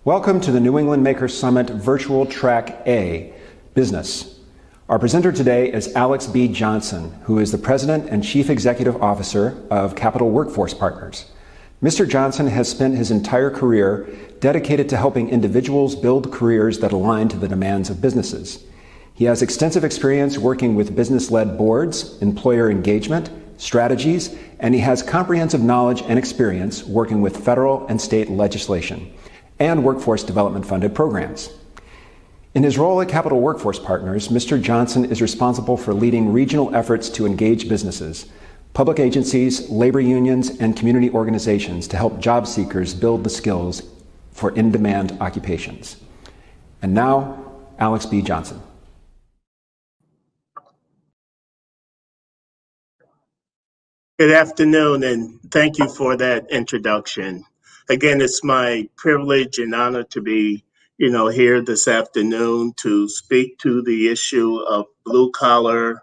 Welcome to the New England Makers Summit Virtual Track A, Business. Our presenter today is Alex B. Johnson, who is the President and Chief Executive Officer of Capital Workforce Partners. Mr. Johnson has spent his entire career dedicated to helping individuals build careers that align to the demands of businesses. He has extensive experience working with business-led boards, employer engagement, strategies, and he has comprehensive knowledge and experience working with federal and state legislation and workforce development funded programs. In his role at Capital Workforce Partners, Mr. Johnson is responsible for leading regional efforts to engage businesses, public agencies, labor unions, and community organizations to help job seekers build the skills for in-demand occupations. And now, Alex B. Johnson. Good afternoon, and thank you for that introduction. Again, it's my privilege and honor to be, here this afternoon to speak to the issue of blue-collar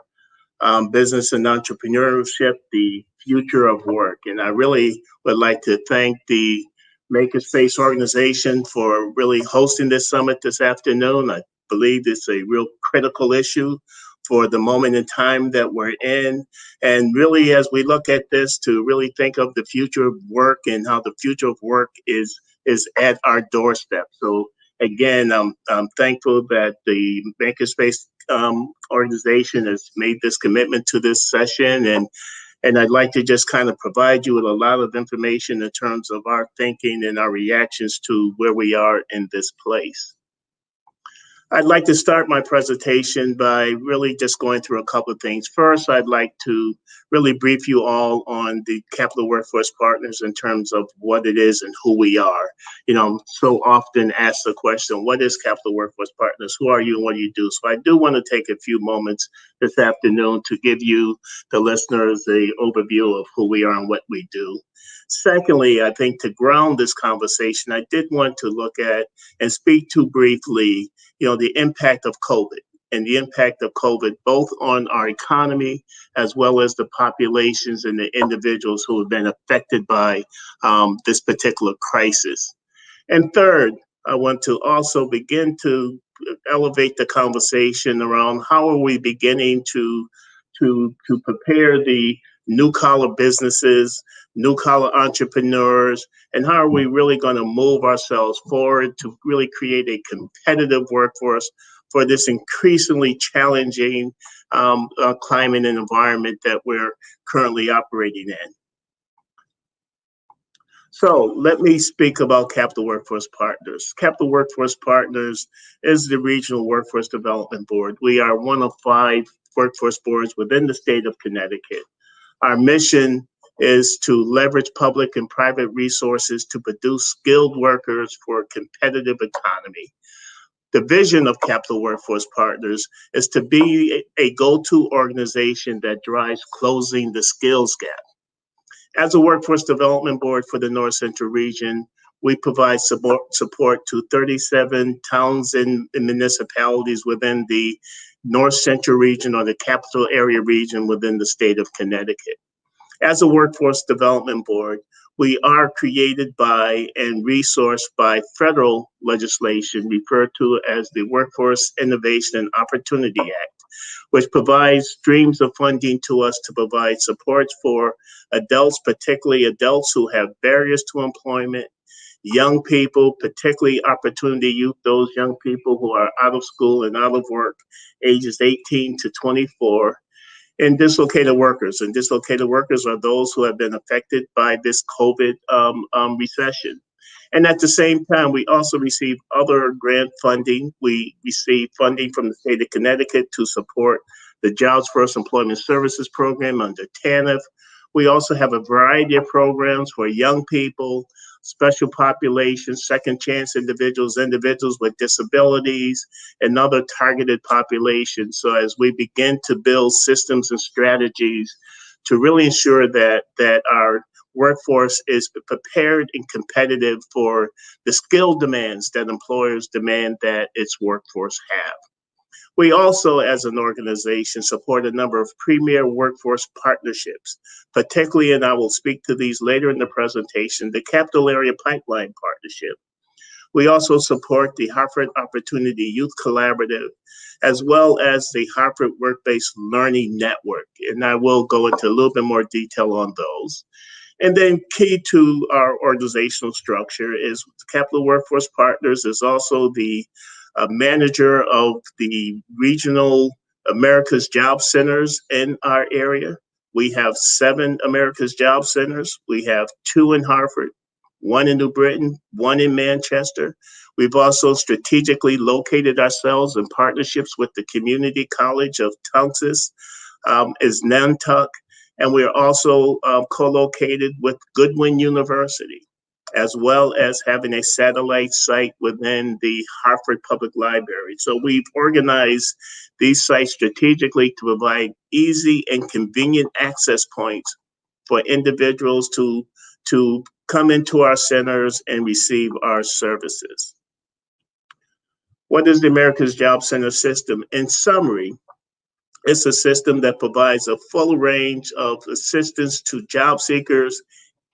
business and entrepreneurship, the future of work. And I really would like to thank the Makerspace organization for really hosting this summit this afternoon. I believe it's a real critical issue for the moment in time that we're in. And really, as we look at this, to really think of the future of work and how the future of work is at our doorstep. So again, I'm thankful that the Makerspace organization has made this commitment to this session. And I'd like to just kind of provide you with a lot of information in terms of our thinking and our reactions to where we are in this place. I'd like to start my presentation by really just going through a couple of things. First, I'd like to really brief you all on the Capital Workforce Partners in terms of what it is and who we are. I'm so often asked the question, what is Capital Workforce Partners? Who are you and what do you do? So I do want to take a few moments this afternoon to give you, the listeners, the overview of who we are and what we do. Secondly, I think to ground this conversation, I did want to look at and speak to briefly, the impact of COVID and the impact of COVID both on our economy as well as the populations and the individuals who have been affected by this particular crisis. And third, I want to also begin to elevate the conversation around how are we beginning to prepare the new-collar businesses, new-collar entrepreneurs, and how are we really going to move ourselves forward to really create a competitive workforce for this increasingly challenging climate and environment that we're currently operating in. So let me speak about Capital Workforce Partners. Capital Workforce Partners is the Regional Workforce Development Board. We are one of 5 workforce boards within the state of Connecticut. Our mission is to leverage public and private resources to produce skilled workers for a competitive economy. The vision of Capital Workforce Partners is to be a go-to organization that drives closing the skills gap. As a workforce development board for the North Central region, we provide support to 37 towns and municipalities within the North Central region or the capital area region within the state of Connecticut. As a workforce development board, we are created by and resourced by federal legislation referred to as the Workforce Innovation and Opportunity Act, which provides streams of funding to us to provide supports for adults, particularly adults who have barriers to employment, young people, particularly opportunity youth, those young people who are out of school and out of work, ages 18 to 24, and dislocated workers. And dislocated workers are those who have been affected by this COVID recession. And at the same time, we also receive other grant funding. We receive funding from the state of Connecticut to support the Jobs First Employment Services Program under TANF. We also have a variety of programs for young people, special populations, second chance individuals, individuals with disabilities, and other targeted populations. So as we begin to build systems and strategies to really ensure that our workforce is prepared and competitive for the skill demands that employers demand that its workforce have. We also, as an organization, support a number of premier workforce partnerships, particularly, and I will speak to these later in the presentation, the Capital Area Pipeline Partnership, We also support the Hartford Opportunity Youth Collaborative, as well as the Hartford Work-Based Learning Network. And I will go into a little bit more detail on those. And then key to our organizational structure is Capital Workforce Partners is also the manager of the regional America's Job Centers in our area. We have 7 America's Job Centers. We have 2 in Hartford, 1 in New Britain, 1 in Manchester. We've also strategically located ourselves in partnerships with the Community College of Tunsis, is Nantucket, and we are also co-located with Goodwin University, as well as having a satellite site within the Hartford Public Library. So we've organized these sites strategically to provide easy and convenient access points for individuals to come into our centers and receive our services. What is the America's Job Center system? In summary, it's a system that provides a full range of assistance to job seekers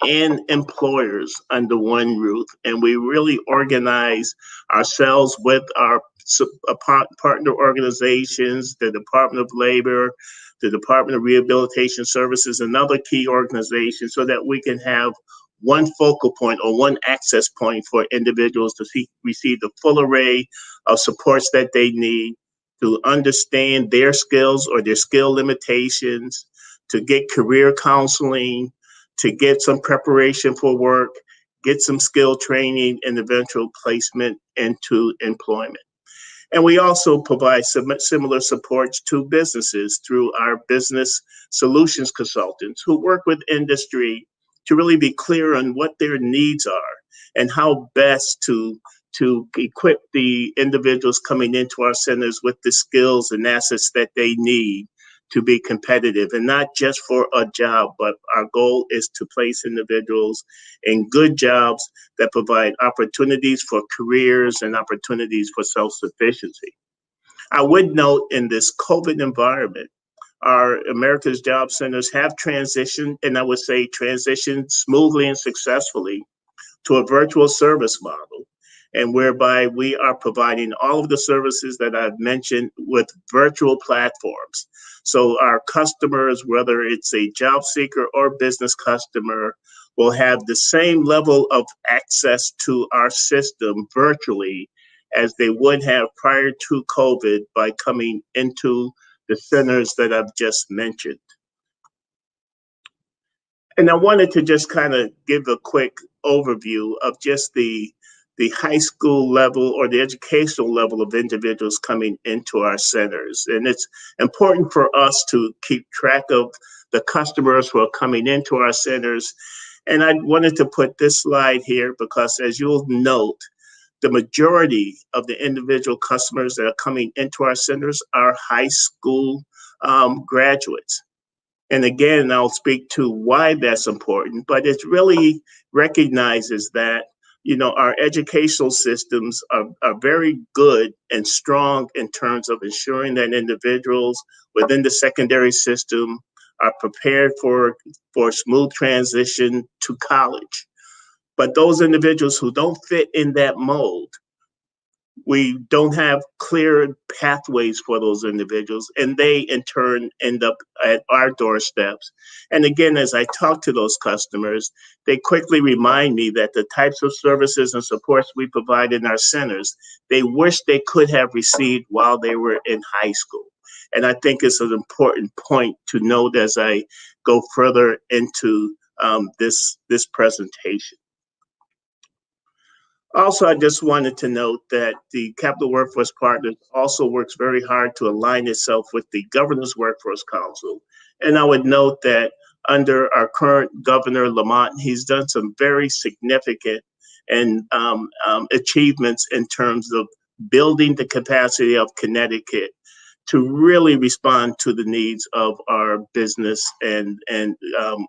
and employers under one roof. And we really organize ourselves with our partner organizations, the Department of Labor, the Department of Rehabilitation Services, and other key organizations so that we can have one focal point or one access point for individuals to receive the full array of supports that they need, to understand their skills or their skill limitations, to get career counseling, to get some preparation for work, get some skill training, and eventual placement into employment. And we also provide similar supports to businesses through our business solutions consultants who work with industry to really be clear on what their needs are and how best to equip the individuals coming into our centers with the skills and assets that they need to be competitive, and not just for a job, but our goal is to place individuals in good jobs that provide opportunities for careers and opportunities for self-sufficiency. I would note in this COVID environment, our America's Job Centers have transitioned, and I would say transitioned smoothly and successfully to a virtual service model, and whereby we are providing all of the services that I've mentioned with virtual platforms. So our customers, whether it's a job seeker or business customer, will have the same level of access to our system virtually as they would have prior to COVID by coming into the centers that I've just mentioned. And I wanted to just kind of give a quick overview of just the high school level or the educational level of individuals coming into our centers. And it's important for us to keep track of the customers who are coming into our centers. And I wanted to put this slide here because, as you'll note, the majority of the individual customers that are coming into our centers are high school graduates. And again, I'll speak to why that's important, but it really recognizes that our educational systems are very good and strong in terms of ensuring that individuals within the secondary system are prepared for smooth transition to college. But those individuals who don't fit in that mold, we don't have clear pathways for those individuals, and they in turn end up at our doorsteps. And again, as I talk to those customers, they quickly remind me that the types of services and supports we provide in our centers, they wish they could have received while they were in high school. And I think it's an important point to note as I go further into this presentation. Also, I just wanted to note that the Capital Workforce Partners also works very hard to align itself with the Governor's Workforce Council. And I would note that under our current Governor Lamont, he's done some very significant and achievements in terms of building the capacity of Connecticut to really respond to the needs of our business and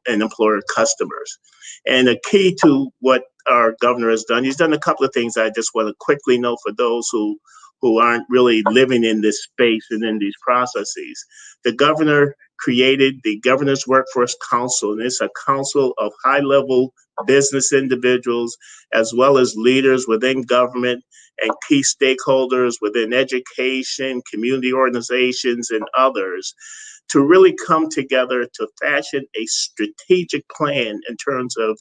employer customers. And a key to what our governor has done, he's done a couple of things I just want to quickly note for those who who aren't really living in this space and in these processes. The governor created the Governor's Workforce Council, and it's a council of high-level business individuals as well as leaders within government and key stakeholders within education, community organizations, and others to really come together to fashion a strategic plan in terms of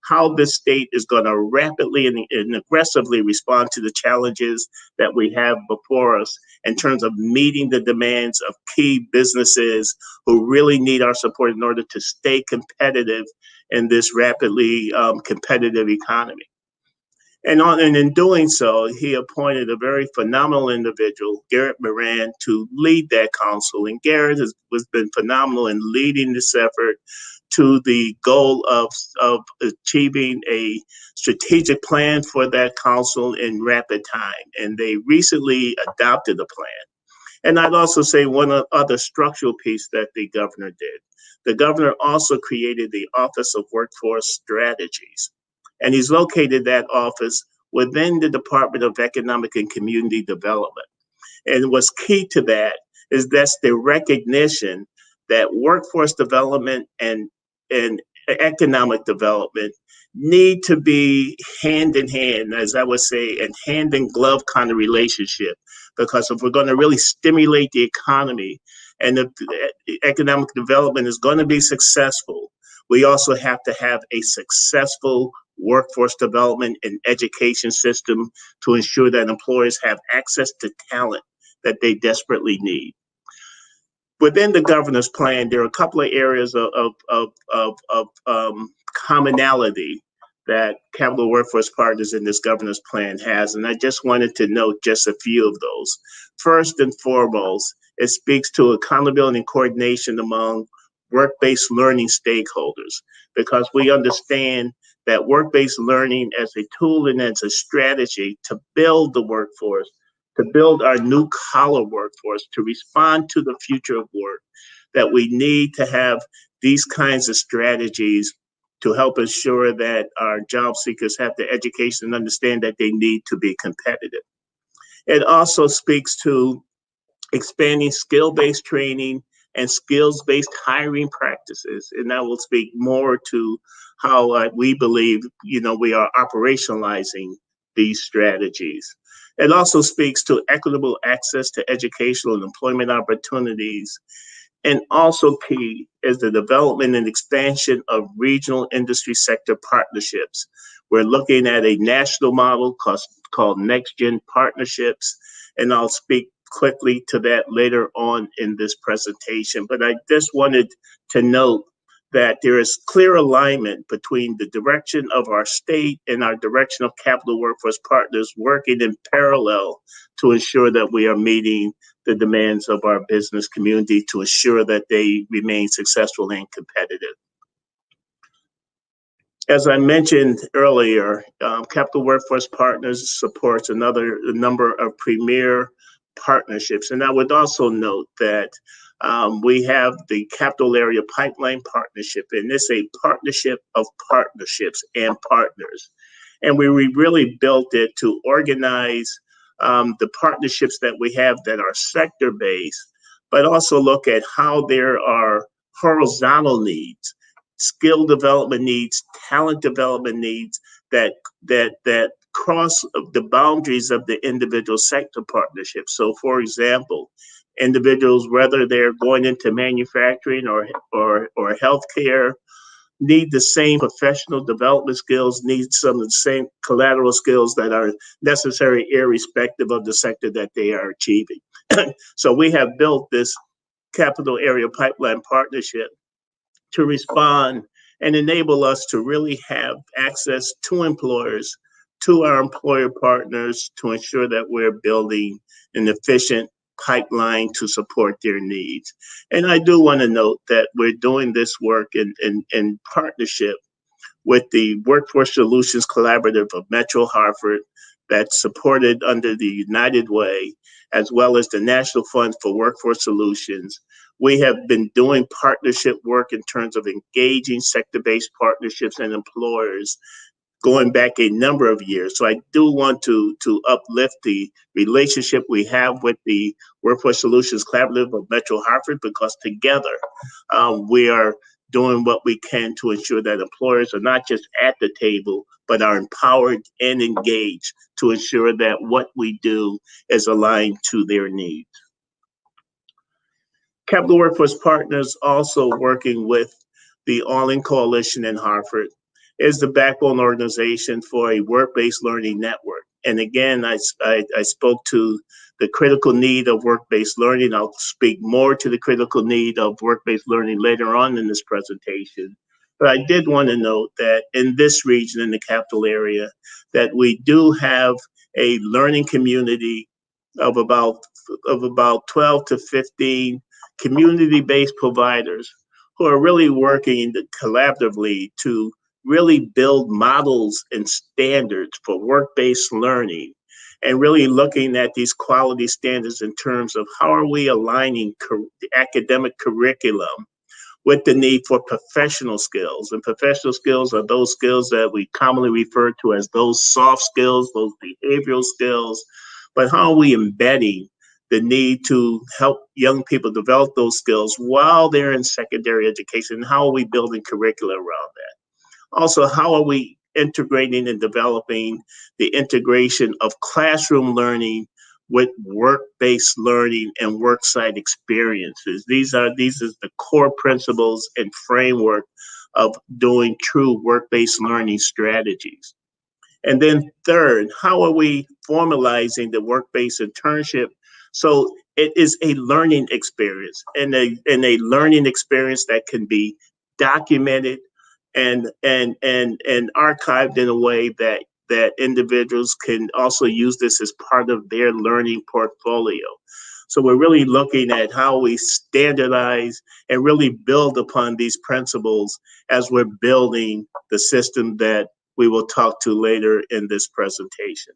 how this state is going to rapidly and aggressively respond to the challenges that we have before us in terms of meeting the demands of key businesses who really need our support in order to stay competitive in this rapidly competitive economy. And in doing so, he appointed a very phenomenal individual, Garrett Moran, to lead that council. And Garrett has been phenomenal in leading this effort to the goal of achieving a strategic plan for that council in rapid time. And they recently adopted a plan. And I'd also say one other structural piece that the governor did. The governor also created the Office of Workforce Strategies. And he's located that office within the Department of Economic and Community Development. And what's key to that is that's the recognition that workforce development and economic development need to be hand in hand, as I would say, and hand in glove kind of relationship. Because if we're going to really stimulate the economy and if economic development is going to be successful, we also have to have a successful workforce development and education system to ensure that employers have access to talent that they desperately need. Within the governor's plan, there are a couple of areas of commonality that Capital Workforce Partners in this governor's plan has, and I just wanted to note just a few of those. First and foremost, it speaks to accountability and coordination among work-based learning stakeholders, because we understand that work-based learning as a tool and as a strategy to build the workforce, to build our new collar workforce, to respond to the future of work, that we need to have these kinds of strategies to help ensure that our job seekers have the education and understand that they need to be competitive. It also speaks to expanding skill-based training and skills-based hiring practices. And that will speak more to how we believe, we are operationalizing these strategies. It also speaks to equitable access to educational and employment opportunities. And also key is the development and expansion of regional industry sector partnerships. We're looking at a national model called Next Gen Partnerships, and I'll speak quickly to that later on in this presentation. But I just wanted to note that there is clear alignment between the direction of our state and our direction of Capital Workforce Partners working in parallel to ensure that we are meeting the demands of our business community to ensure that they remain successful and competitive. As I mentioned earlier, Capital Workforce Partners supports a number of premier partnerships. And I would also note that we have the Capital Area Pipeline Partnership, and it's a partnership of partnerships and partners. And we really built it to organize the partnerships that we have that are sector-based, but also look at how there are horizontal needs, skill development needs, talent development needs that cross the boundaries of the individual sector partnerships. So, for example, individuals, whether they're going into manufacturing or healthcare, need the same professional development skills, need some of the same collateral skills that are necessary irrespective of the sector that they are achieving. So we have built this Capital Area Pipeline Partnership to respond and enable us to really have access to employers, to our employer partners, to ensure that we're building an efficient pipeline to support their needs. And I do want to note that we're doing this work in partnership with the Workforce Solutions Collaborative of Metro Hartford, that's supported under the United Way, as well as the National Fund for Workforce Solutions. We have been doing partnership work in terms of engaging sector-based partnerships and employers going back a number of years. So I do want to uplift the relationship we have with the Workforce Solutions Collaborative of Metro Hartford, because together we are doing what we can to ensure that employers are not just at the table, but are empowered and engaged to ensure that what we do is aligned to their needs. Capital Workforce Partners, also working with the All-In Coalition in Hartford, is the backbone organization for a work-based learning network. And again, I spoke to the critical need of work-based learning. I'll speak more to the critical need of work-based learning later on in this presentation. But I did want to note that in this region, in the capital area, that we do have a learning community of about 12 to 15 community-based providers who are really working collaboratively to really build models and standards for work-based learning, and really looking at these quality standards in terms of how are we aligning the academic curriculum with the need for professional skills. And professional skills are those skills that we commonly refer to as those soft skills, those behavioral skills. But how are we embedding the need to help young people develop those skills while they're in secondary education? How are we building curricula around that? Also, how are we integrating and developing the integration of classroom learning with work-based learning and worksite experiences? These are the core principles and framework of doing true work-based learning strategies. And then third, how are we formalizing the work-based internship so it is a learning experience, and a learning experience that can be documented and archived in a way that individuals can also use this as part of their learning portfolio. So we're really looking at how we standardize and really build upon these principles as we're building the system that we will talk to later in this presentation.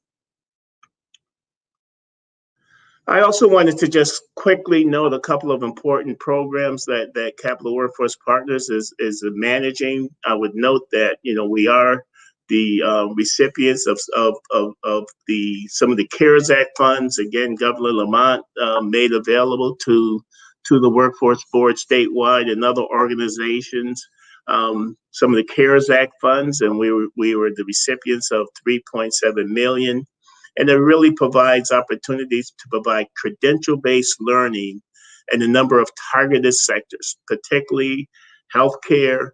I also wanted to just quickly note a couple of important programs that Capital Workforce Partners is managing. I would note that we are the recipients of some of the CARES Act funds. Again, Governor Lamont made available to the Workforce Board statewide and other organizations some of the CARES Act funds, and we were the recipients of $3.7 million. And it really provides opportunities to provide credential-based learning in a number of targeted sectors, particularly healthcare,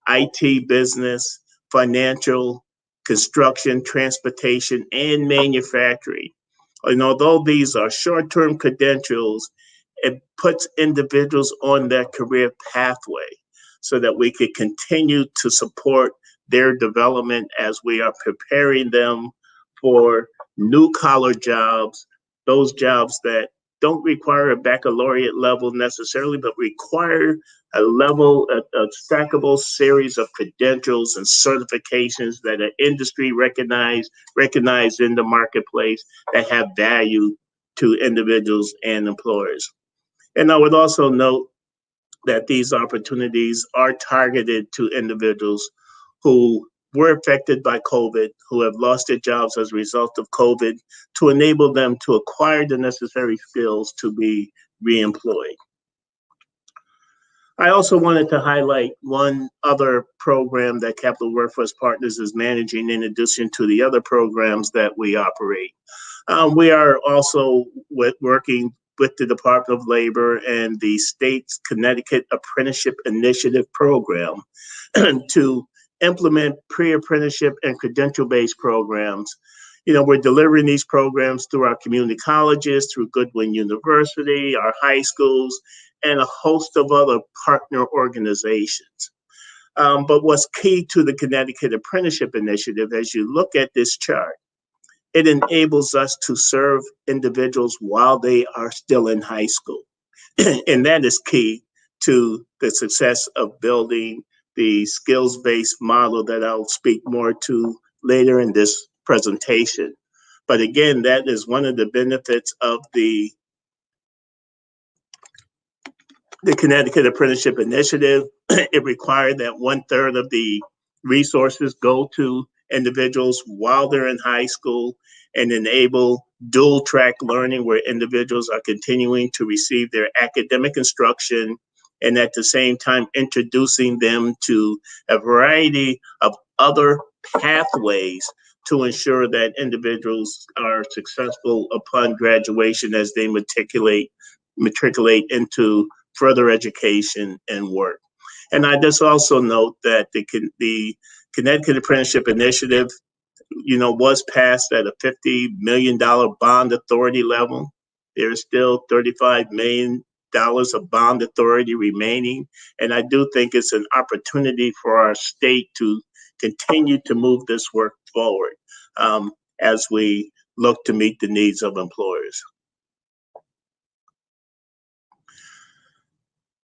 IT business, financial, construction, transportation, and manufacturing. And although these are short-term credentials, it puts individuals on their career pathway so that we could continue to support their development as we are preparing them for new collar jobs, those jobs that don't require a baccalaureate level necessarily, but require a stackable series of credentials and certifications that are industry recognized in the marketplace, that have value to individuals and employers. And I would also note that these opportunities are targeted to individuals who were affected by COVID, who have lost their jobs as a result of COVID, to enable them to acquire the necessary skills to be reemployed. I also wanted to highlight one other program that Capital Workforce Partners is managing in addition to the other programs that we operate. We are also working with the Department of Labor and the state's Connecticut Apprenticeship Initiative program to implement pre-apprenticeship and credential-based programs. We're delivering these programs through our community colleges, through Goodwin University, our high schools, and a host of other partner organizations. But what's key to the Connecticut Apprenticeship Initiative, as you look at this chart, it enables us to serve individuals while they are still in high school. And that is key to the success of building the skills-based model that I'll speak more to later in this presentation. But again, that is one of the benefits of the Connecticut Apprenticeship Initiative. It required that 1/3 of the resources go to individuals while they're in high school and enable dual track learning where individuals are continuing to receive their academic instruction and at the same time introducing them to a variety of other pathways to ensure that individuals are successful upon graduation as they matriculate into further education and work. And I just also note that the Connecticut Apprenticeship Initiative, was passed at a $50 million bond authority level. There's still $35 million of bond authority remaining. And I do think it's an opportunity for our state to continue to move this work forward as we look to meet the needs of employers.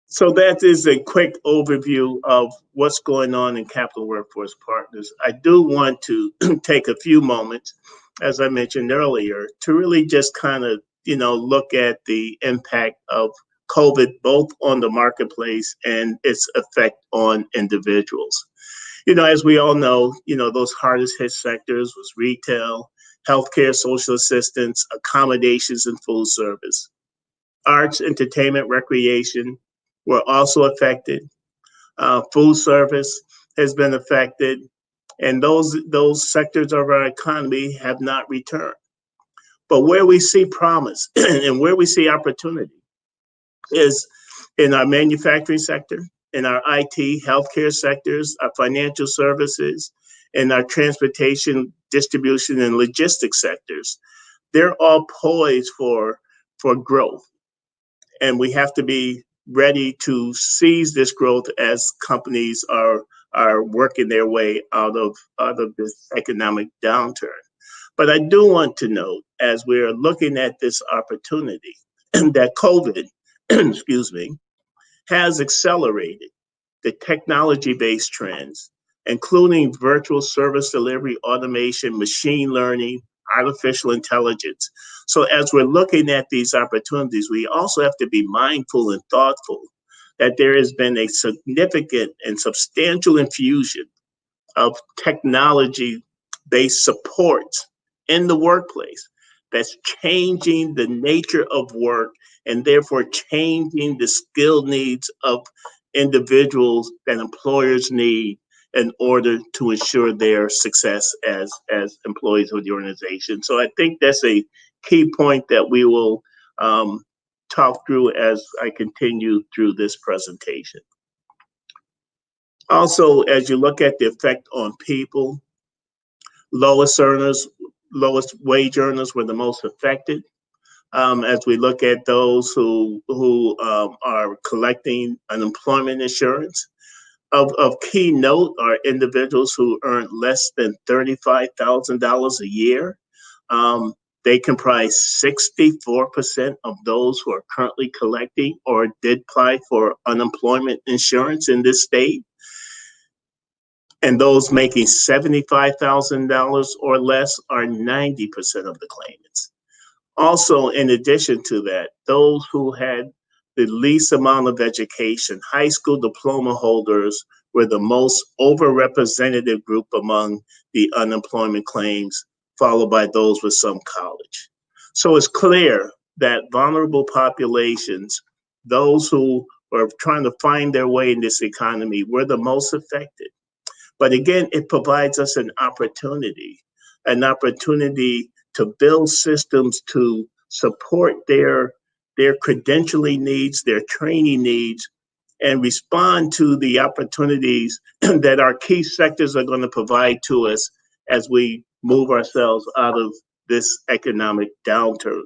So that is a quick overview of what's going on in Capital Workforce Partners. I do want to take a few moments, as I mentioned earlier, to really just kind of, look at the impact of COVID, both on the marketplace and its effect on individuals. As we all know, those hardest hit sectors was retail, healthcare, social assistance, accommodations, and food service. Arts, entertainment, recreation were also affected. Food service has been affected, and those sectors of our economy have not returned. But where we see promise and where we see opportunity is in our manufacturing sector, in our IT, healthcare sectors, our financial services, in our transportation, distribution, and logistics sectors. They're all poised for growth. And we have to be ready to seize this growth as companies are working their way out of this economic downturn. But I do want to note, as we're looking at this opportunity, that COVID, has accelerated the technology-based trends, including virtual service delivery, automation, machine learning, artificial intelligence. So as we're looking at these opportunities, we also have to be mindful and thoughtful that there has been a significant and substantial infusion of technology-based supports in the workplace that's changing the nature of work and therefore changing the skill needs of individuals that employers need in order to ensure their success as employees of the organization. So I think that's a key point that we will talk through as I continue through this presentation. Also, as you look at the effect on people, lowest wage earners were the most affected. As we look at those who are collecting unemployment insurance. Of key note are individuals who earn less than $35,000 a year. They comprise 64% of those who are currently collecting or did apply for unemployment insurance in this state. And those making $75,000 or less are 90% of the claimants. Also, in addition to that, those who had the least amount of education, high school diploma holders, were the most overrepresented group among the unemployment claims, followed by those with some college. So it's clear that vulnerable populations, those who are trying to find their way in this economy, were the most affected. But again, it provides us an opportunity to build systems to support their credentialing needs, their training needs, and respond to the opportunities that our key sectors are going to provide to us as we move ourselves out of this economic downturn.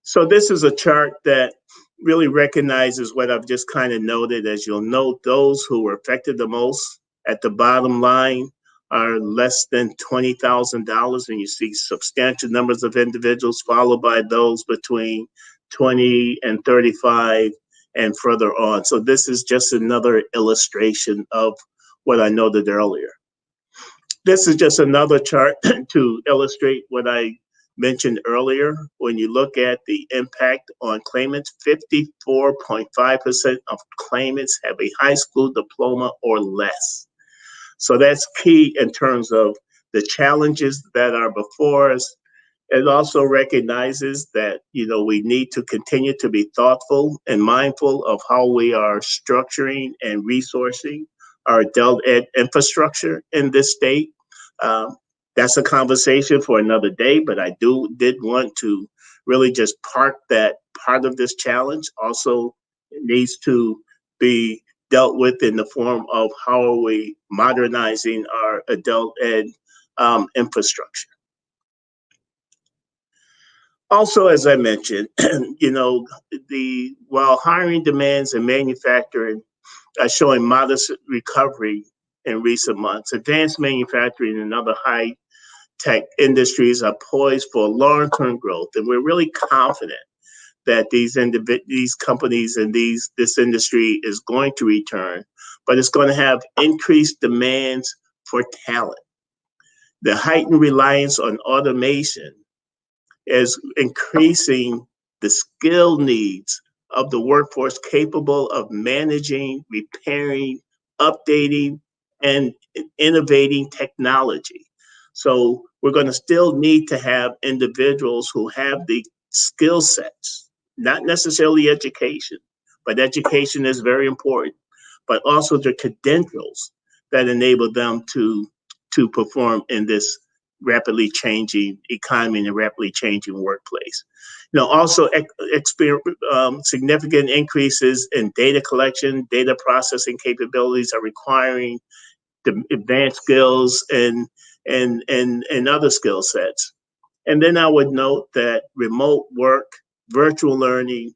So this is a chart that really recognizes what I've just kind of noted. As you'll note, those who were affected the most at the bottom line are less than $20,000, and you see substantial numbers of individuals, followed by those between 20 and 35 and further on. So this is just another illustration of what I noted earlier. This is just another chart to illustrate what I mentioned earlier. When you look at the impact on claimants, 54.5% of claimants have a high school diploma or less. So that's key in terms of the challenges that are before us. It also recognizes that, we need to continue to be thoughtful and mindful of how we are structuring and resourcing our adult ed infrastructure in this state. Um, that's a conversation for another day, but I did want to really just park that part of this challenge. Also, it needs to be dealt with in the form of how are we modernizing our adult ed infrastructure. Also, as I mentioned, while hiring demands in manufacturing are showing modest recovery in recent months, advanced manufacturing and other high tech industries are poised for long-term growth, and we're really confident that these companies and this industry is going to return, but it's going to have increased demands for talent. The heightened reliance on automation is increasing the skill needs of the workforce capable of managing, repairing, updating, and innovating technology. So we're going to still need to have individuals who have the skill sets, not necessarily education, but education is very important, but also the credentials that enable them to perform in this rapidly changing economy and a rapidly changing workplace. Also significant increases in data collection, data processing capabilities are requiring the advanced skills and other skill sets. And then I would note that remote work, virtual learning,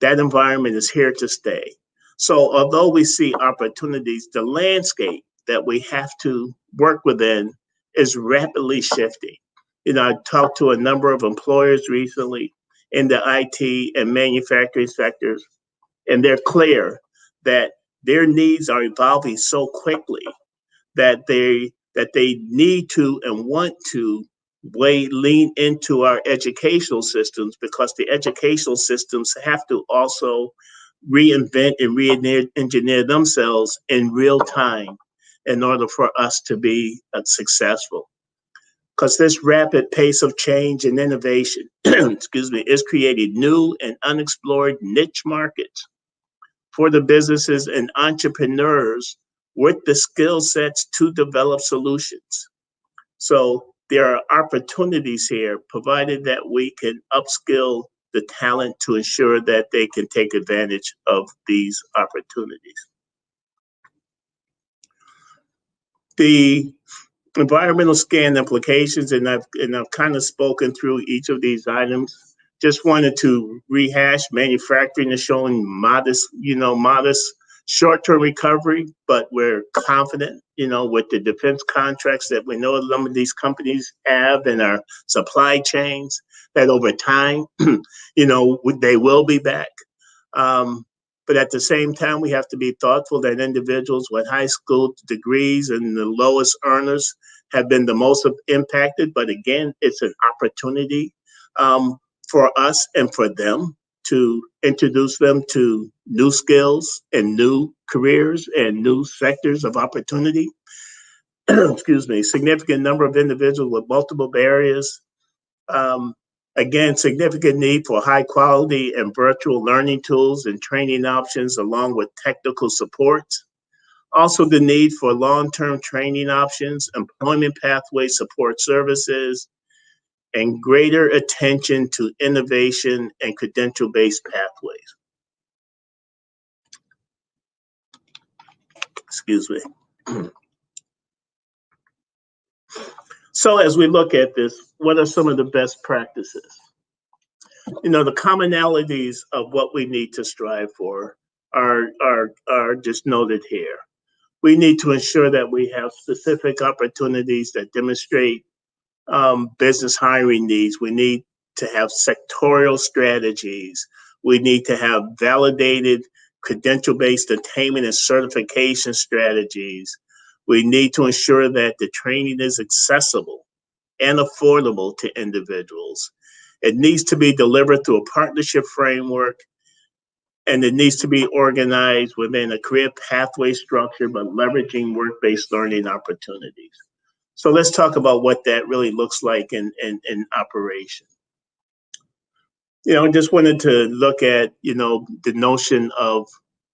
that environment is here to stay. So although we see opportunities, the landscape that we have to work within is rapidly shifting. I talked to a number of employers recently in the IT and manufacturing sectors, and they're clear that their needs are evolving so quickly that they need to and want to lean into our educational systems, because the educational systems have to also reinvent and re-engineer themselves in real time in order for us to be successful. Because this rapid pace of change and innovation, is creating new and unexplored niche markets for the businesses and entrepreneurs with the skill sets to develop solutions. So there are opportunities here, provided that we can upskill the talent to ensure that they can take advantage of these opportunities. The environmental scan implications, and I've kind of spoken through each of these items. Just wanted to rehash: manufacturing is showing modest short-term recovery, but we're confident, with the defense contracts that we know some of these companies have in our supply chains, that over time, they will be back. But at the same time, we have to be thoughtful that individuals with high school degrees and the lowest earners have been the most impacted. But again, it's an opportunity for us and for them to introduce them to new skills and new careers and new sectors of opportunity. Significant number of individuals with multiple barriers. Again, significant need for high quality and virtual learning tools and training options, along with technical support. Also, the need for long-term training options, employment pathway support services, and greater attention to innovation and credential-based pathways. So as we look at this, what are some of the best practices? The commonalities of what we need to strive for are just noted here. We need to ensure that we have specific opportunities that demonstrate business hiring needs. We need to have sectorial strategies. We need to have validated credential-based attainment and certification strategies. We need to ensure that the training is accessible and affordable to individuals. It needs to be delivered through a partnership framework and it needs to be organized within a career pathway structure, but leveraging work-based learning opportunities. So let's talk about what that really looks like in operation. I just wanted to look at, the notion of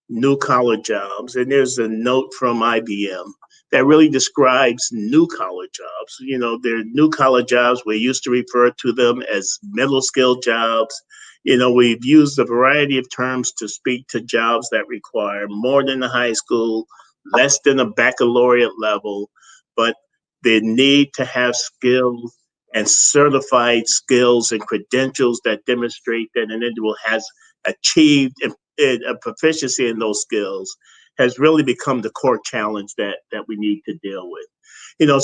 new collar jobs. And there's a note from IBM that really describes new collar jobs. They're new collar jobs. We used to refer to them as middle skill jobs. We've used a variety of terms to speak to jobs that require more than a high school, less than a baccalaureate level, but they need to have skills and certified skills and credentials that demonstrate that an individual has achieved a proficiency in those skills has really become the core challenge that we need to deal with.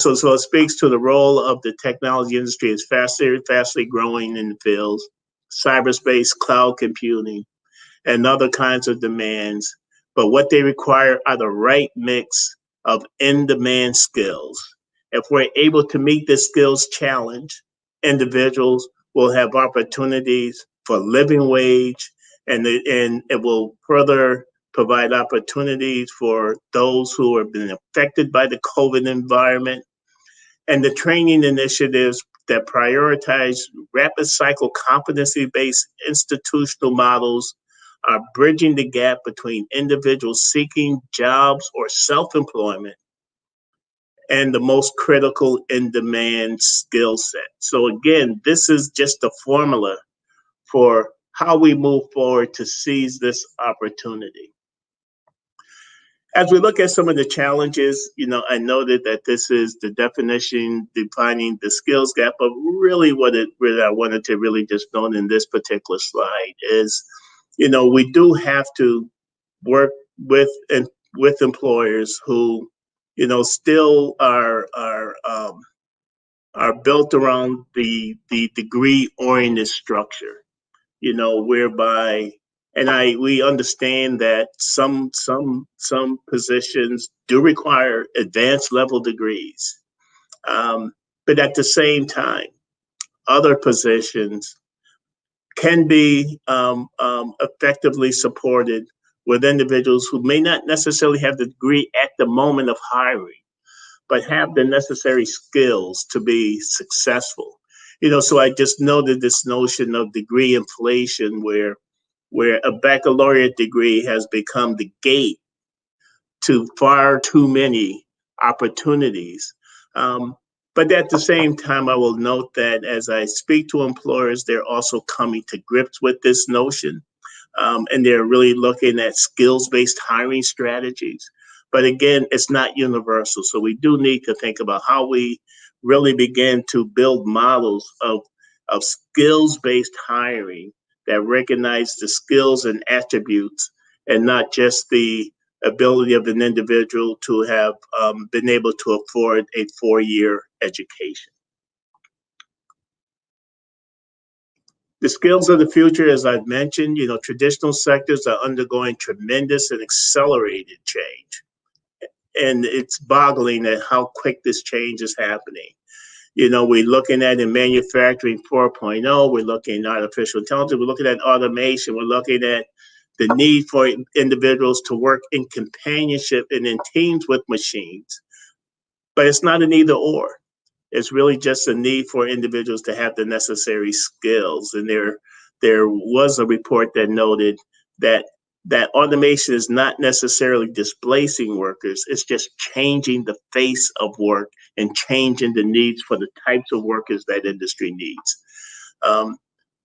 So it speaks to the role of the technology industry as fastly growing in the fields, cyberspace, cloud computing, and other kinds of demands. But what they require are the right mix of in-demand skills. If we're able to meet this skills challenge, individuals will have opportunities for living wage, and it will further provide opportunities for those who have been affected by the COVID environment. And the training initiatives that prioritize rapid cycle competency-based institutional models are bridging the gap between individuals seeking jobs or self-employment and the most critical in-demand skill set. So again, this is just a formula for how we move forward to seize this opportunity. As we look at some of the challenges, I noted that this is the definition defining the skills gap, but really what I wanted to really just note in this particular slide is, we do have to work with employers who, still are built around the degree-oriented structure, whereby, and we understand that some positions do require advanced level degrees, but at the same time, other positions can be effectively supported with individuals who may not necessarily have the degree at the moment of hiring, but have the necessary skills to be successful. So I just noted this notion of degree inflation where a baccalaureate degree has become the gate to far too many opportunities. But at the same time, I will note that as I speak to employers, they're also coming to grips with this notion. And they're really looking at skills-based hiring strategies. But again, it's not universal. So we do need to think about how we really begin to build models of skills-based hiring that recognize the skills and attributes and not just the ability of an individual to have been able to afford a 4-year education. The skills of the future, as I've mentioned, traditional sectors are undergoing tremendous and accelerated change. And it's boggling at how quick this change is happening. We're looking at in manufacturing 4.0, we're looking at artificial intelligence, we're looking at automation, we're looking at the need for individuals to work in companionship and in teams with machines. But it's not an either or. It's really just a need for individuals to have the necessary skills. And there was a report that noted that automation is not necessarily displacing workers. It's just changing the face of work and changing the needs for the types of workers that industry needs.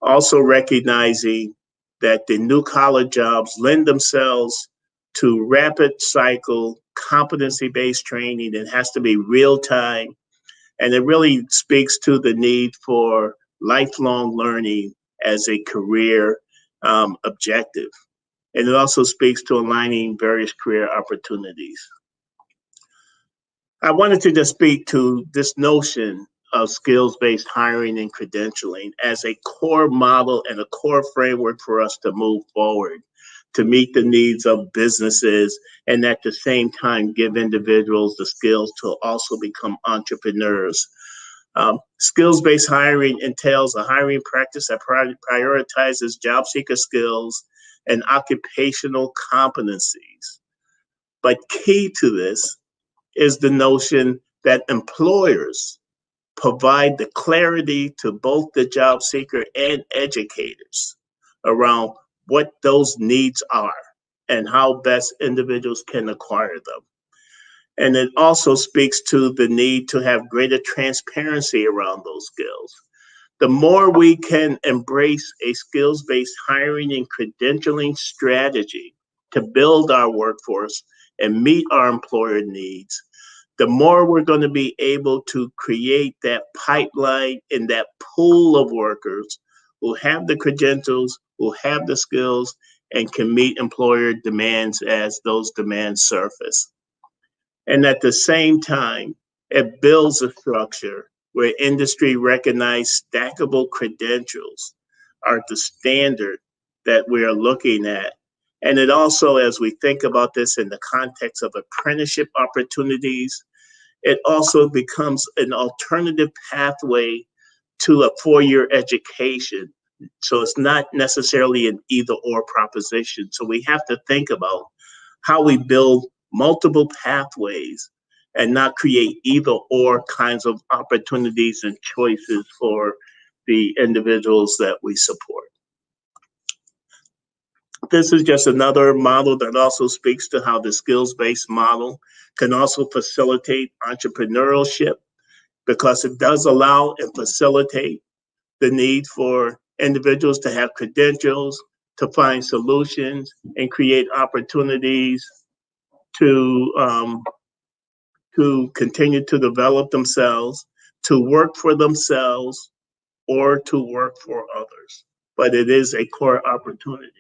Also recognizing that the new collar jobs lend themselves to rapid cycle competency-based training. It has to be real time. And it really speaks to the need for lifelong learning as a career objective. And it also speaks to aligning various career opportunities. I wanted to just speak to this notion of skills-based hiring and credentialing as a core model and a core framework for us to move forward to meet the needs of businesses and at the same time give individuals the skills to also become entrepreneurs. Skills-based hiring entails a hiring practice that prioritizes job seeker skills and occupational competencies. But key to this is the notion that employers provide the clarity to both the job seeker and educators around what those needs are and how best individuals can acquire them. And it also speaks to the need to have greater transparency around those skills. The more we can embrace a skills-based hiring and credentialing strategy to build our workforce and meet our employer needs, the more we're going to be able to create that pipeline and that pool of workers who have the credentials, who have the skills, and can meet employer demands as those demands surface. And at the same time, it builds a structure where industry recognized stackable credentials are the standard that we are looking at. And it also, as we think about this in the context of apprenticeship opportunities, it also becomes an alternative pathway to a four-year education. So it's not necessarily an either or proposition. So we have to think about how we build multiple pathways and not create either or kinds of opportunities and choices for the individuals that we support. This is just another model that also speaks to how the skills-based model can also facilitate entrepreneurship, because it does allow and facilitate the need for individuals to have credentials, to find solutions, and create opportunities to continue to develop themselves, to work for themselves, or to work for others. But it is a core opportunity.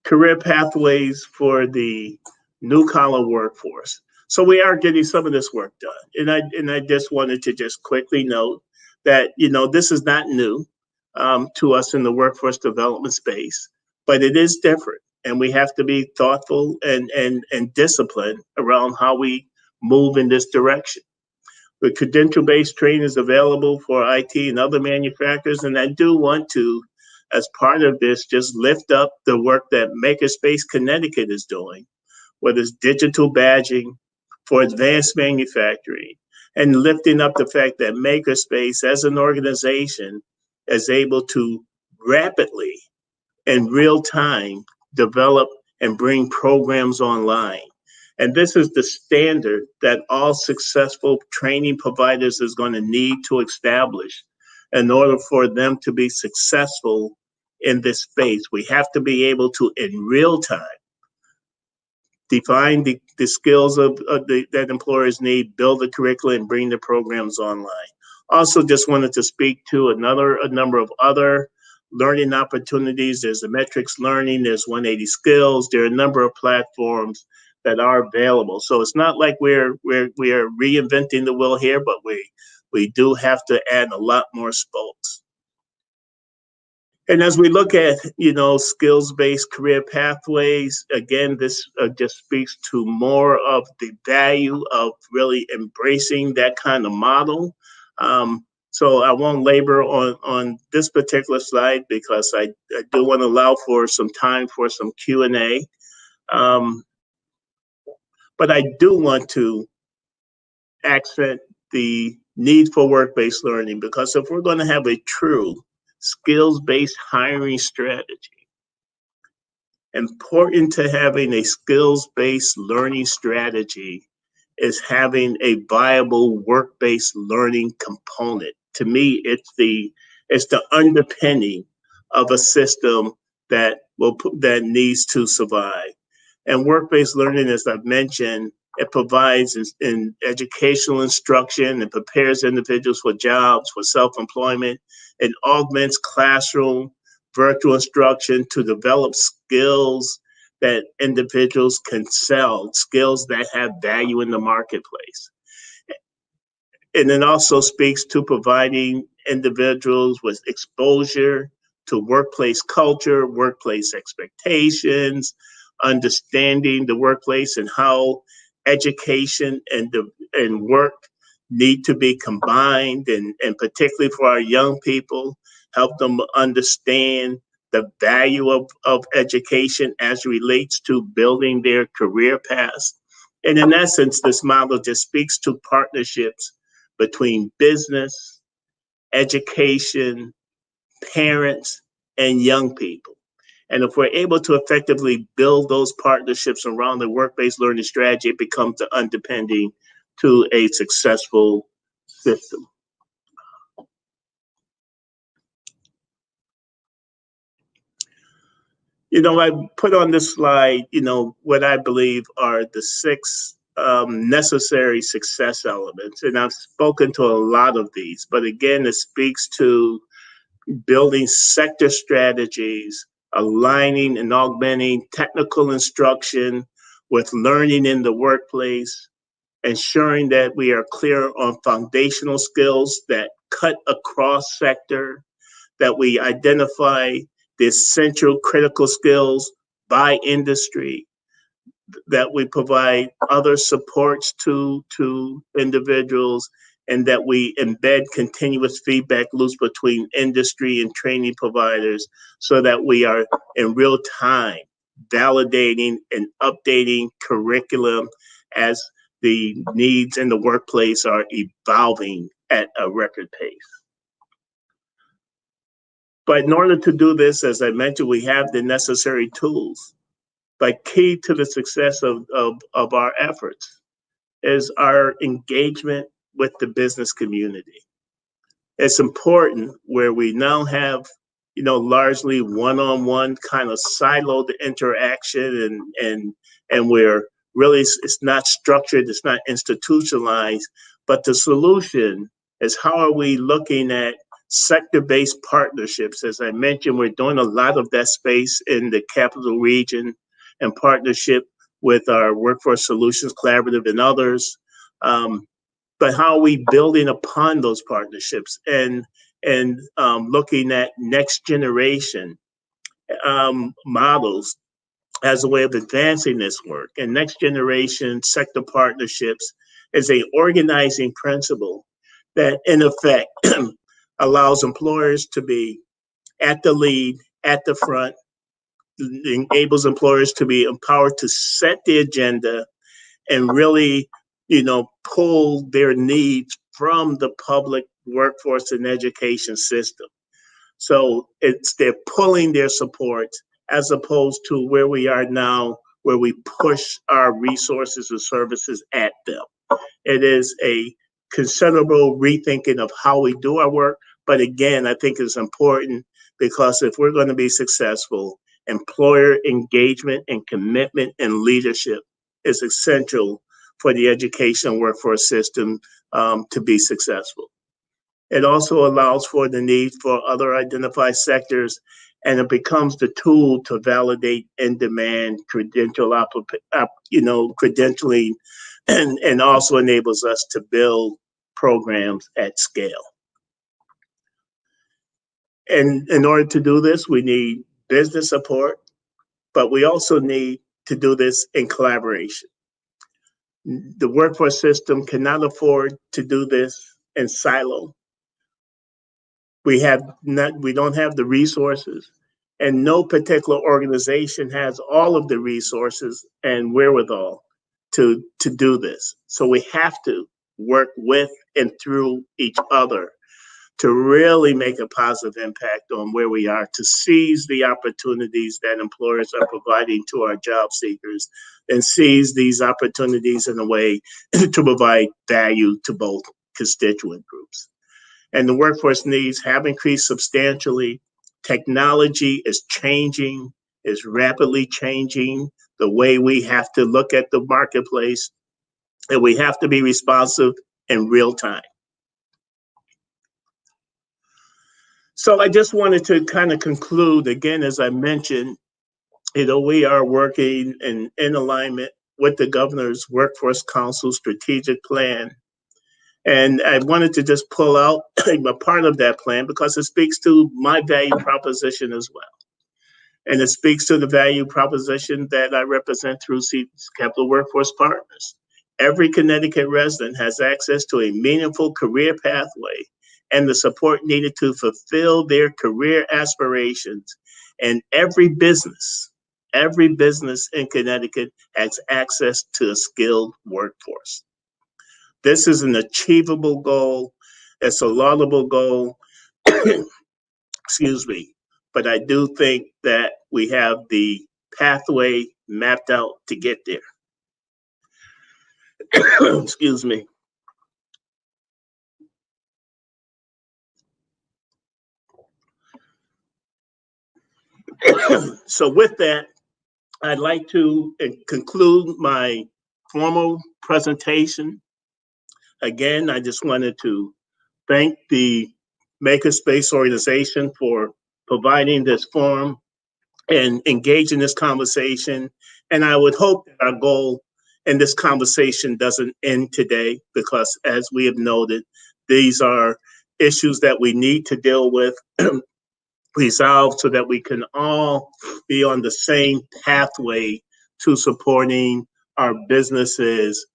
Career pathways for the new collar workforce. So we are getting some of this work done. And I just wanted to just quickly note that, this is not new to us in the workforce development space, but it is different. And we have to be thoughtful and disciplined around how we move in this direction. The credential-based training is available for IT and other manufacturers. And I do want to, as part of this, just lift up the work that Makerspace Connecticut is doing, whether it's digital badging for advanced manufacturing, and lifting up the fact that Makerspace as an organization is able to rapidly, in real time, develop and bring programs online. And this is the standard that all successful training providers is going to need to establish in order for them to be successful in this space. We have to be able to, in real time, define the skills that employers need, build the curriculum, and bring the programs online. Also, just wanted to speak to a number of other learning opportunities. There's the metrics learning, there's 180 skills, there are a number of platforms that are available. So it's not like we are reinventing the wheel here, but we do have to add a lot more spokes. And as we look at, skills-based career pathways, again, this just speaks to more of the value of really embracing that kind of model. So I won't labor on this particular slide because I do want to allow for some time for some Q&A. But I do want to accent the need for work-based learning, because if we're going to have a true skills-based hiring strategy, important to having a skills-based learning strategy is having a viable work-based learning component. To me, it's the underpinning of a system that needs to survive. And work-based learning, as I've mentioned, it provides in educational instruction, it prepares individuals for jobs, for self-employment, it augments classroom, virtual instruction to develop skills that individuals can sell, skills that have value in the marketplace. And it also speaks to providing individuals with exposure to workplace culture, workplace expectations, understanding the workplace and how education and work need to be combined, and particularly for our young people, help them understand the value of education as relates to building their career paths. And in essence, this model just speaks to partnerships between business, education, parents, and young people. And if we're able to effectively build those partnerships around the work-based learning strategy, it becomes the underpinning to a successful system. I put on this slide, what I believe are the six necessary success elements. And I've spoken to a lot of these, but again, it speaks to building sector strategies, aligning and augmenting technical instruction with learning in the workplace, ensuring that we are clear on foundational skills that cut across sector, that we identify the essential critical skills by industry, that we provide other supports to individuals, and that we embed continuous feedback loops between industry and training providers so that we are in real time validating and updating curriculum as the needs in the workplace are evolving at a record pace. But in order to do this, as I mentioned, we have the necessary tools. But key to the success of our efforts is our engagement with the business community. It's important where we now have, largely one-on-one kind of siloed interaction, and where really it's not structured, it's not institutionalized, but the solution is how are we looking at sector-based partnerships. As I mentioned, we're doing a lot of that space in the capital region in partnership with our Workforce Solutions Collaborative and others. But how are we building upon those partnerships and looking at next generation models as a way of advancing this work? And next generation sector partnerships is a organizing principle that in effect allows employers to be at the lead, at the front, enables employers to be empowered to set the agenda and really, pull their needs from the public workforce and education system. So they're pulling their support as opposed to where we are now, where we push our resources and services at them. It is a considerable rethinking of how we do our work. But again, I think it's important because if we're going to be successful, employer engagement and commitment and leadership is essential for the education workforce system to be successful. It also allows for the need for other identified sectors, and it becomes the tool to validate in-demand credentialing, and also enables us to build programs at scale. And in order to do this, we need business support, but we also need to do this in collaboration. The workforce system cannot afford to do this in silo. We don't have the resources, and no particular organization has all of the resources and wherewithal to do this. So we have to work with and through each other to really make a positive impact on where we are, to seize the opportunities that employers are providing to our job seekers, and seize these opportunities in a way to provide value to both constituent groups. And the workforce needs have increased substantially. Technology is changing, is rapidly changing the way we have to look at the marketplace, and we have to be responsive in real time. So I just wanted to kind of conclude, again, as I mentioned, we are working in alignment with the Governor's Workforce Council strategic plan. And I wanted to just pull out a part of that plan because it speaks to my value proposition as well. And it speaks to the value proposition that I represent through Capital Workforce Partners. Every Connecticut resident has access to a meaningful career pathway and the support needed to fulfill their career aspirations. And every business in Connecticut has access to a skilled workforce. This is an achievable goal. It's a laudable goal. Excuse me. But I do think that we have the pathway mapped out to get there. Excuse me. So with that, I'd like to conclude my formal presentation. Again, I just wanted to thank the Makerspace organization for providing this forum and engage in this conversation. And I would hope that our goal in this conversation doesn't end today, because as we have noted, these are issues that we need to deal with, resolve, so that we can all be on the same pathway to supporting our businesses,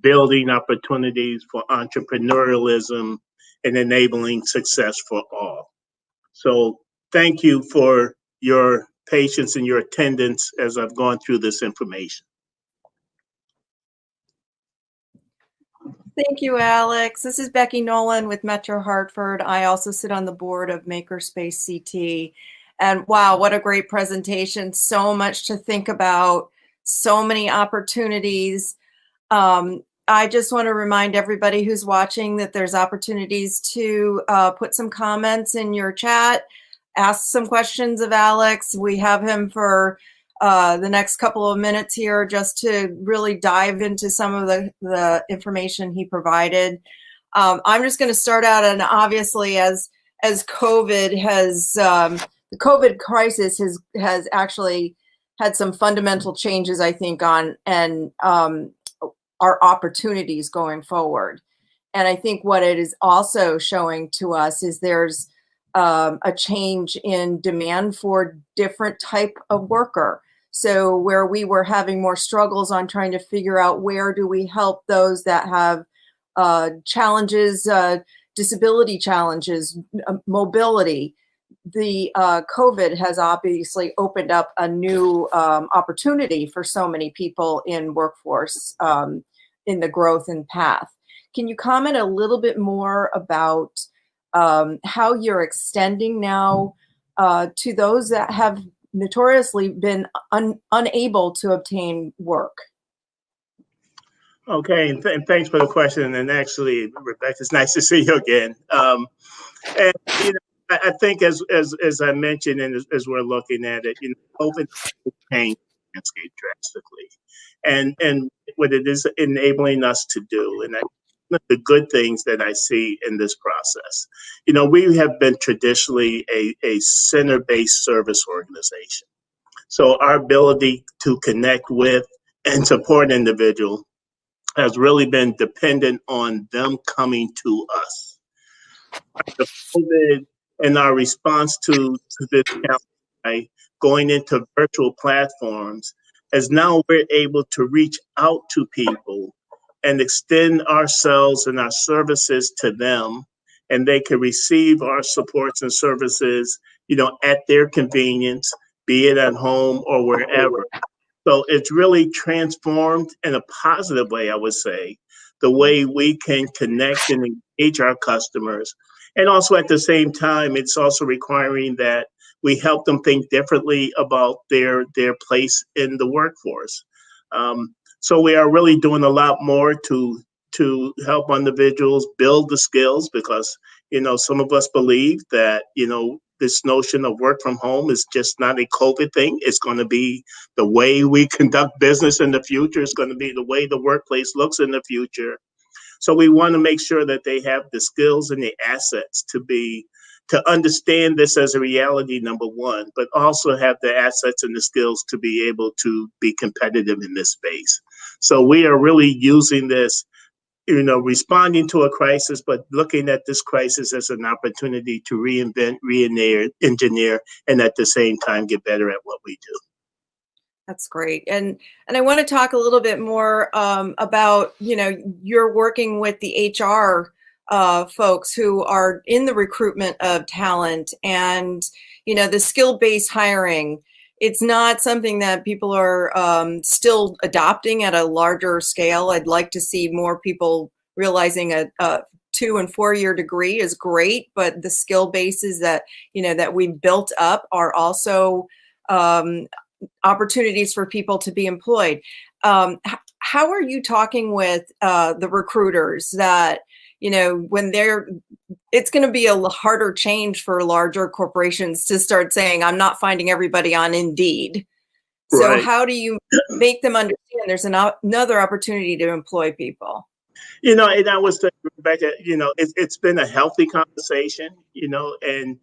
building opportunities for entrepreneurialism, and enabling success for all. So thank you for your patience and your attendance as I've gone through this information. Thank you, Alex. This is Becky Nolan with Metro Hartford. I also sit on the board of MakerspaceCT. And wow, what a great presentation. So much to think about, so many opportunities. I just want to remind everybody who's watching that there's opportunities to put some comments in your chat, ask some questions of Alex. We have him for the next couple of minutes here just to really dive into some of the information he provided. I'm just going to start out, and obviously as COVID has, the COVID crisis has actually had some fundamental changes, I think, on and our opportunities going forward. And I think what it is also showing to us is there's a change in demand for different type of worker. So where we were having more struggles on trying to figure out where do we help those that have challenges, disability challenges, mobility, the COVID has obviously opened up a new opportunity for so many people in workforce in the growth and path. Can you comment a little bit more about how you're extending now to those that have notoriously been unable to obtain work? Okay, and thanks for the question. And actually, Rebecca, it's nice to see you again. And you know, I think as I mentioned, and as we're looking at it, you know, COVID changed the landscape drastically, and what it is enabling us to do, and one of the good things that I see in this process, you know, we have been traditionally a center-based service organization. So our ability to connect with and support individuals has really been dependent on them coming to us. The COVID and our response to this challenge by going into virtual platforms, as now we're able to reach out to people and extend ourselves and our services to them, and they can receive our supports and services, you know, at their convenience, be it at home or wherever. So it's really transformed in a positive way, I would say, the way we can connect and engage our customers. And also at the same time, it's also requiring that we help them think differently about their place in the workforce. So we are really doing a lot more to help individuals build the skills, because, you know, some of us believe that, you know, this notion of work from home is just not a COVID thing. It's going to be the way we conduct business in the future. It's going to be the way the workplace looks in the future. So we want to make sure that they have the skills and the assets to understand this as a reality, number one, but also have the assets and the skills to be able to be competitive in this space. So we are really using this, you know, responding to a crisis, but looking at this crisis as an opportunity to reinvent, re-engineer, and at the same time get better at what we do. That's great. And I want to talk a little bit more about, you know, you're working with the HR folks who are in the recruitment of talent and, the skill-based hiring. It's not something that people are still adopting at a larger scale. I'd like to see more people realizing a 2 and 4 year degree is great, but the skill bases that, that we've built up are also opportunities for people to be employed. How are you talking with the recruiters that, when it's going to be a harder change for larger corporations to start saying, I'm not finding everybody on Indeed. So Right. how do you make them understand there's another opportunity to employ people? And I was thinking, Rebecca, it's been a healthy conversation, and,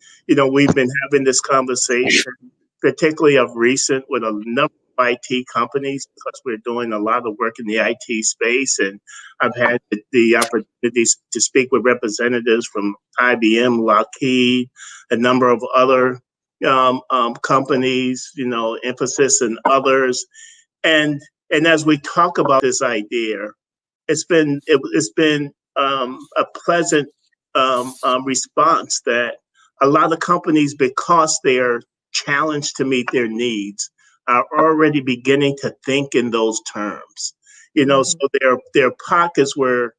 we've been having this conversation, particularly of recent with a number of IT companies, because we're doing a lot of work in the IT space. And I've had the opportunities to speak with representatives from IBM, Lockheed, a number of other companies, Emphasis and others. And as we talk about this idea, it's been a pleasant response that a lot of companies, because they're challenged to meet their needs, are already beginning to think in those terms. So there are pockets where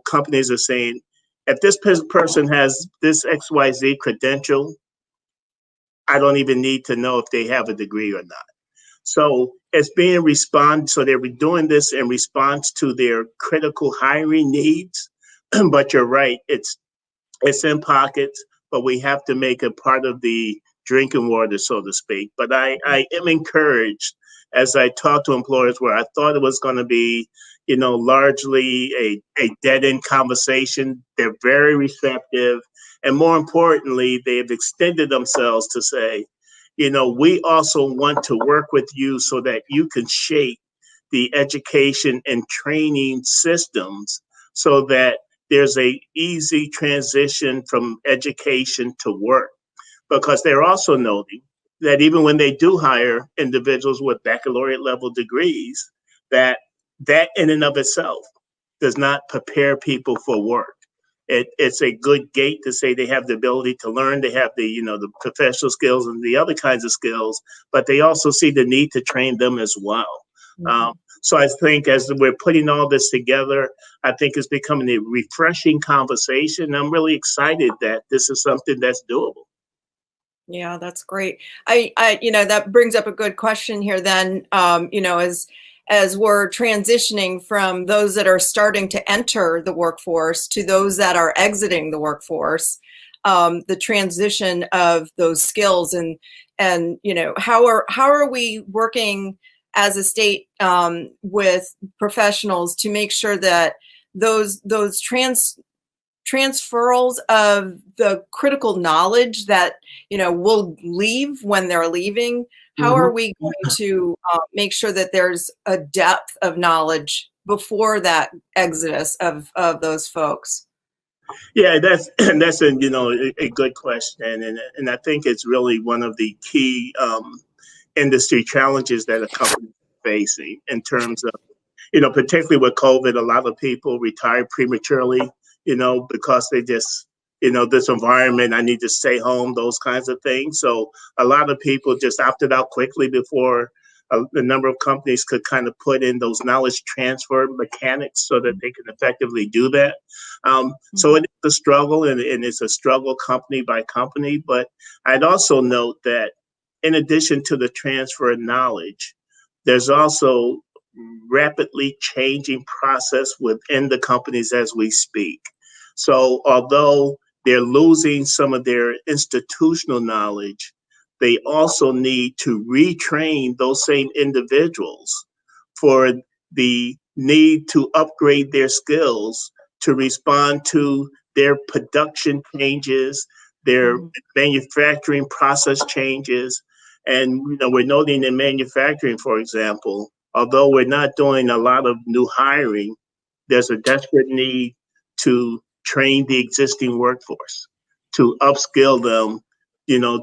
companies are saying, if this person has this XYZ credential, I don't even need to know if they have a degree or not. So it's being so they're doing this in response to their critical hiring needs. But you're right, it's in pockets, but we have to make it part of the drinking water, so to speak. But I am encouraged as I talk to employers where I thought it was going to be, largely a dead-end conversation. They're very receptive. And more importantly, they've extended themselves to say, we also want to work with you so that you can shape the education and training systems so that there's a easy transition from education to work. Because they're also noting that even when they do hire individuals with baccalaureate level degrees, that in and of itself does not prepare people for work. It's a good gate to say they have the ability to learn, they have the the professional skills and the other kinds of skills, but they also see the need to train them as well. So I think as we're putting all this together, I think it's becoming a refreshing conversation. I'm really excited that this is something that's doable. Yeah, that's great. I that brings up a good question here then, as we're transitioning from those that are starting to enter the workforce to those that are exiting the workforce, the transition of those skills and how are we working as a state with professionals to make sure that those transferals of the critical knowledge that will leave when they're leaving, how are we going to make sure that there's a depth of knowledge before that exodus of those folks? Yeah, that's a good question, and I think it's really one of the key industry challenges that a company is facing in terms of particularly with COVID. A lot of people retired prematurely, because they just this environment, I need to stay home, those kinds of things. So a lot of people just opted out quickly before a number of companies could kind of put in those knowledge transfer mechanics so that they can effectively do that. So it is a struggle, and it's a struggle company by company. But I'd also note that in addition to the transfer of knowledge, there's also rapidly changing process within the companies as we speak. So although they're losing some of their institutional knowledge, they also need to retrain those same individuals for the need to upgrade their skills to respond to their production changes, their manufacturing process changes. And we're noting in manufacturing, for example, although we're not doing a lot of new hiring, there's a desperate need to train the existing workforce, to upskill them,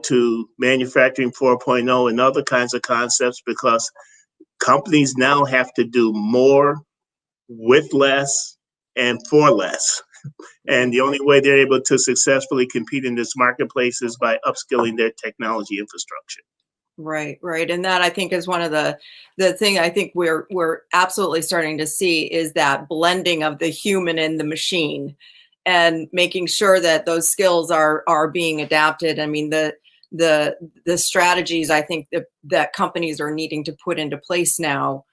to manufacturing 4.0 and other kinds of concepts, because companies now have to do more with less and for less. And the only way they're able to successfully compete in this marketplace is by upskilling their technology infrastructure. Right, right. And that I think is one of the thing I think we're absolutely starting to see is that blending of the human and the machine, and making sure that those skills are being adapted. I mean, the strategies I think that companies are needing to put into place now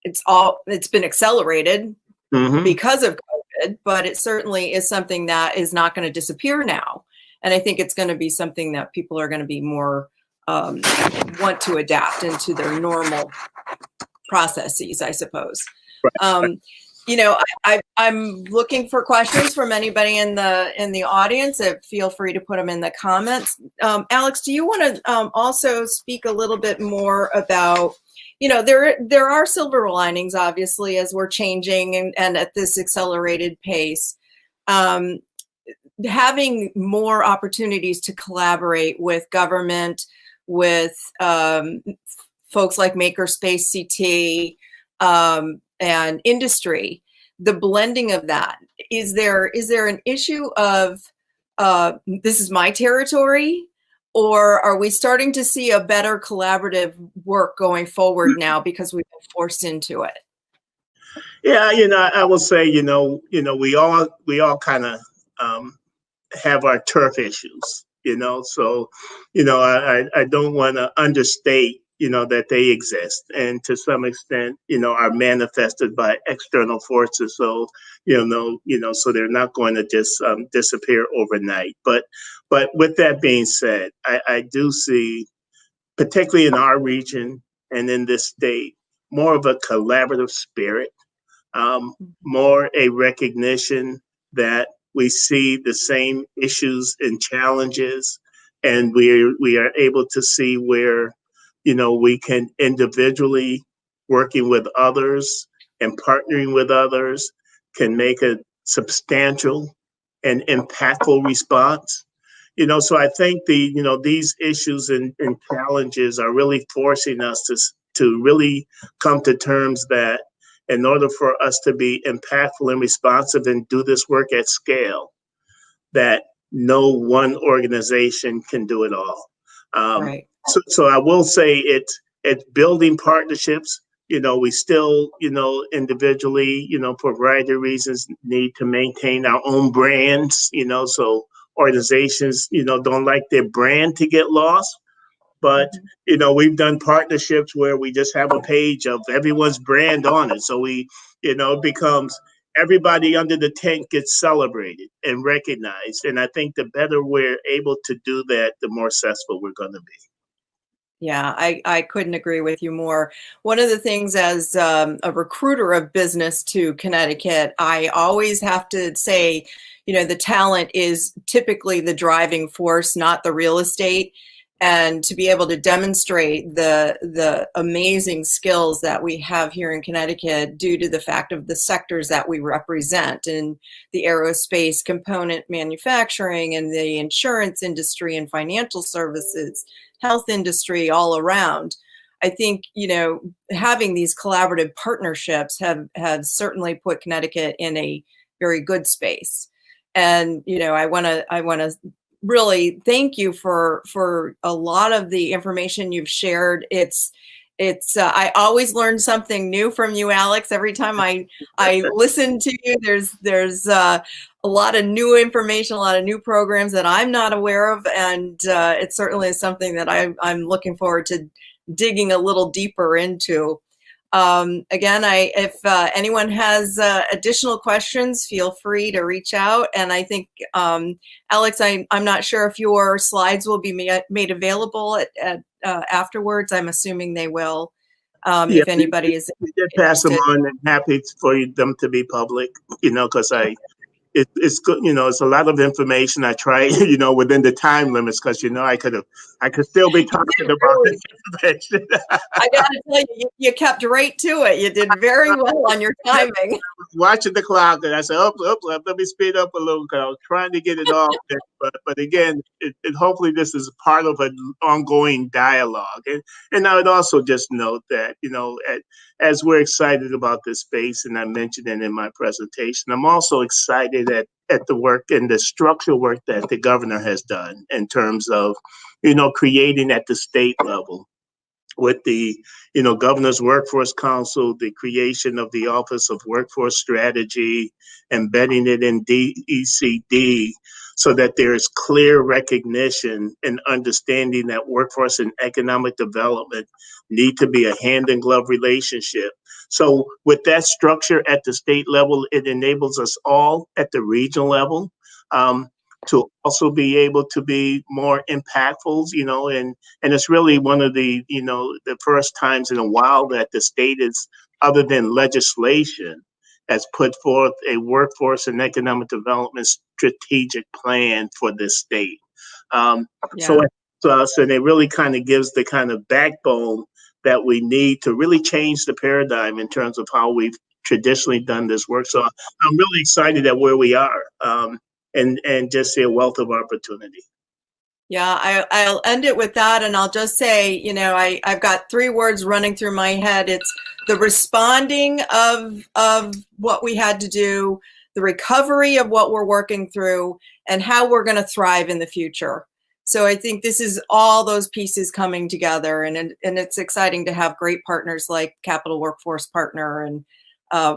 it's been accelerated because of COVID, but it certainly is something that is not going to disappear now. And I think it's going to be something that people are going to be more want to adapt into their normal processes, I suppose. You know, I'm looking for questions from anybody in the audience. Feel free to put them in the comments. Alex, do you want to also speak a little bit more about, you know, there are silver linings, obviously, as we're changing and at this accelerated pace. Having more opportunities to collaborate with government, with folks like MakerspaceCT, and industry, the blending of that. Is there an issue of this is my territory, or are we starting to see a better collaborative work going forward now because we've been forced into it? Yeah, you know, I will say, you know, we all kind of have our turf issues, you know, so, you know, I don't want to understate, you know, that they exist, and to some extent, you know, are manifested by external forces. So, so they're not going to just disappear overnight. But with that being said, I do see, particularly in our region and in this state, more of a collaborative spirit, more a recognition that we see the same issues and challenges, and we are able to see where, you know, we can individually, working with others and partnering with others, can make a substantial and impactful response. You know, so I think these issues and challenges are really forcing us to really come to terms that in order for us to be impactful and responsive and do this work at scale, that no one organization can do it all. Right. So I will say it's building partnerships. You know, we still, you know, individually, you know, for a variety of reasons, need to maintain our own brands, you know, so organizations, you know, don't like their brand to get lost. But, you know, we've done partnerships where we just have a page of everyone's brand on it. So we, you know, it becomes everybody under the tent gets celebrated and recognized. And I think the better we're able to do that, the more successful we're going to be. Yeah, I couldn't agree with you more. One of the things as a recruiter of business to Connecticut, I always have to say, you know, the talent is typically the driving force, not the real estate. And to be able to demonstrate the amazing skills that we have here in Connecticut due to the fact of the sectors that we represent in the aerospace, component manufacturing, and the insurance industry and financial services, health industry, all around. I think, you know, having these collaborative partnerships have certainly put Connecticut in a very good space. And, you know, I want to really thank you for a lot of the information you've shared. It's I always learn something new from you, Alex. Every time I listen to you, there's a lot of new information, a lot of new programs that I'm not aware of, and it certainly is something that I'm looking forward to digging a little deeper into. Again, if anyone has additional questions, feel free to reach out. And I think, Alex, I'm not sure if your slides will be made available at afterwards. I'm assuming they will. If anybody is we did pass them on, and happy for them to be public, you know, because it's good, you know, it's a lot of information. I try, you know, within the time limits, because, you know, I could still be talking about this information. I gotta tell you, you kept right to it. You did very well on your timing. Watching the clock, and I said, "Oh, let me speed up a little," because I was trying to get it all. But again, hopefully this is part of an ongoing dialogue. And I would also just note that, as we're excited about this space, and I mentioned it in my presentation, I'm also excited at the work and the structural work that the governor has done in terms of, creating at the state level with the, Governor's Workforce Council, the creation of the Office of Workforce Strategy, embedding it in DECD, so that there is clear recognition and understanding that workforce and economic development need to be a hand-in-glove relationship. So with that structure at the state level, it enables us all at the regional level to also be able to be more impactful, and it's really one of the, the first times in a while that the state is, other than legislation, has put forth a workforce and economic development strategic plan for this state. So it helps us, and it really kind of gives the kind of backbone that we need to really change the paradigm in terms of how we've traditionally done this work. So I'm really excited at where we are. And just see a wealth of opportunity. Yeah, I'll end it with that, and I'll just say, I've got 3 words running through my head. It's the responding of what we had to do, the recovery of what we're working through, and how we're going to thrive in the future. So I think this is all those pieces coming together, and it's exciting to have great partners like Capital Workforce Partner, and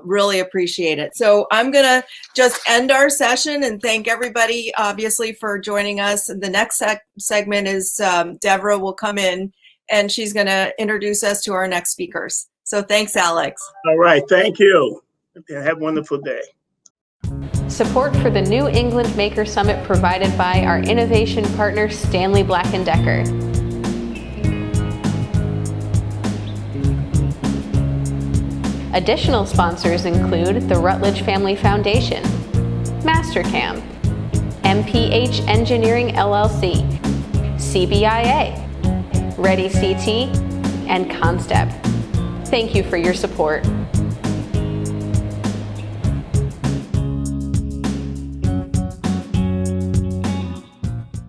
really appreciate it. So I'm going to just end our session and thank everybody, obviously, for joining us. The next segment is Deborah will come in, and she's going to introduce us to our next speakers. So thanks, Alex. All right. Thank you. Have a wonderful day. Support for the New England Maker Summit provided by our innovation partner, Stanley Black & Decker. Additional sponsors include the Rutledge Family Foundation, Mastercam, MPH Engineering LLC, CBIA, ReadyCT, and Constep. Thank you for your support.